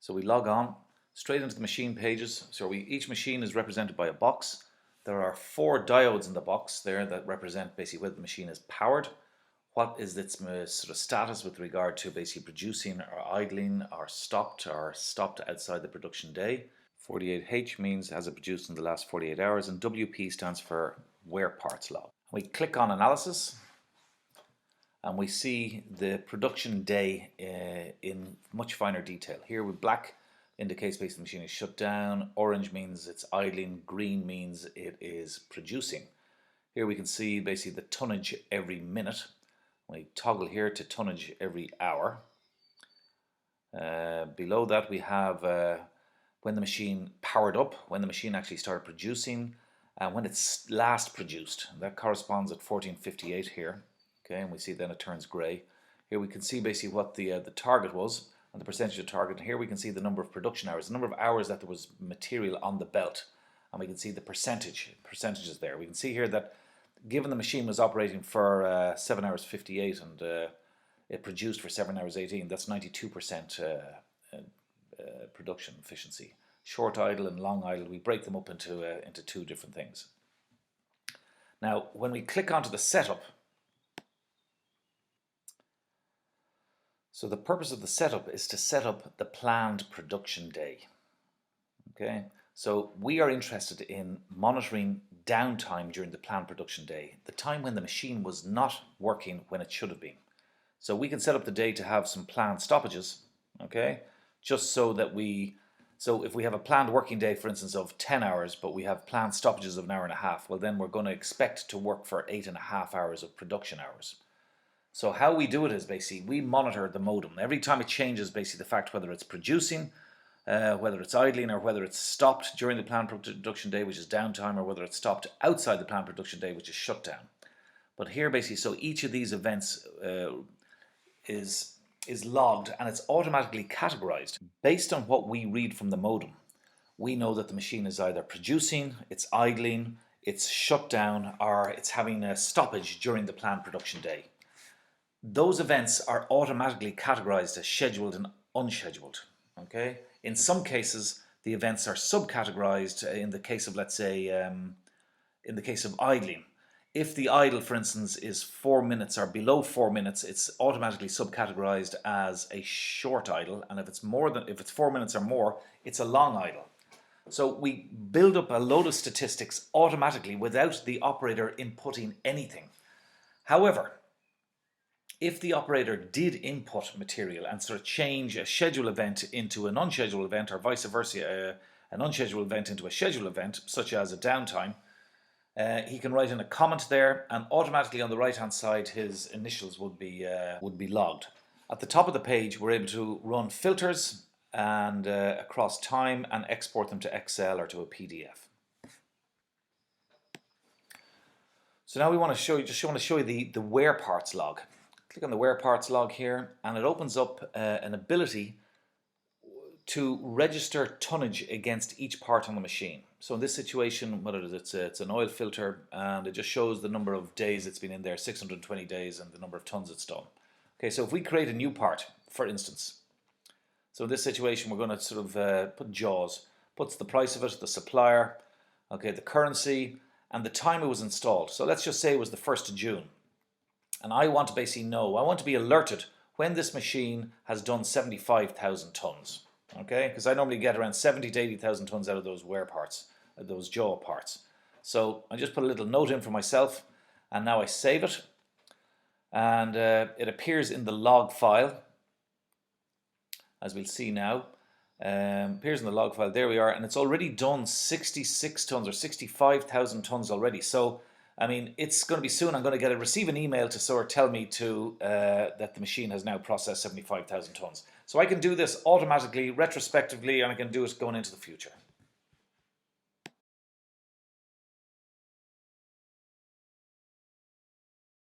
So we log on straight into the machine pages. So each machine is represented by a box. There are 4 diodes in the box there that represent basically whether the machine is powered, what is its sort of status with regard to basically producing or idling or stopped outside the production day. 48H means has it produced in the last 48 hours, and WP stands for wear parts log. We click on analysis and we see the production day in much finer detail. Here with black indicates basically the machine is shut down, orange means it's idling, green means it is producing. Here we can see basically the tonnage every minute. We toggle here to tonnage every hour. Below that we have when the machine powered up, when the machine actually started producing, and when it's last produced. That corresponds at 14:58 here. Okay, and we see then it turns grey. Here we can see basically what the target was and the percentage of target. And here we can see the number of production hours, the number of hours that there was material on the belt, and we can see the percentages there. We can see here that given the machine was operating for 7 hours 58 and it produced for 7 hours 18, that's 92% production efficiency. Short idle and long idle, we break them up into 2 different things. Now, when we click onto the setup, so the purpose of the setup is to set up the planned production day. Okay, so we are interested in monitoring downtime during the planned production day, the time when the machine was not working when it should have been. So we can set up the day to have some planned stoppages, okay, just so that so if we have a planned working day, for instance, of 10 hours, but we have planned stoppages of an hour and a half, well then we're going to expect to work for 8.5 hours of production hours. So how we do it is basically we monitor the modem. Every time it changes basically the fact whether it's producing, whether it's idling, or whether it's stopped during the planned production day, which is downtime, or whether it's stopped outside the planned production day, which is shutdown. But here basically, so each of these events is logged and it's automatically categorized based on what we read from the modem. We know that the machine is either producing, it's idling, it's shut down, or it's having a stoppage during the planned production day. Those events are automatically categorized as scheduled and unscheduled. Okay. In some cases, the events are subcategorized. In the case of, let's say, in the case of idling, if the idle, for instance, is 4 minutes or below 4 minutes, it's automatically subcategorized as a short idle, and if it's 4 minutes or more, it's a long idle. So we build up a load of statistics automatically without the operator inputting anything. However, if the operator did input material and sort of change a scheduled event into an unscheduled event, or vice versa, an unscheduled event into a scheduled event, such as a downtime, he can write in a comment there, and automatically on the right hand side his initials would be logged. At the top of the page we're able to run filters and across time and export them to Excel or to a PDF. So now we want to show you the wear parts log. Click on the wear parts log here, and it opens up an ability to register tonnage against each part on the machine. So in this situation, what it is, it's an oil filter, and it just shows the number of days it's been in there, 620 days, and the number of tons it's done. Okay, so if we create a new part, for instance, so in this situation we're going to sort of put JAWS, puts the price of it, the supplier, okay, the currency, and the time it was installed. So let's just say it was the 1st of June. And I want to basically know, I want to be alerted when this machine has done 75,000 tons. Okay, because I normally get around 70 to 80,000 tons out of those wear parts, those jaw parts. So I just put a little note in for myself, and now I save it. And it appears in the log file, as we'll see now. Appears in the log file, there we are, and it's already done 66 tons or 65,000 tons already. So I mean, it's going to be soon. I'm going to receive an email to sort of tell me that the machine has now processed 75,000 tons. So I can do this automatically, retrospectively, and I can do it going into the future.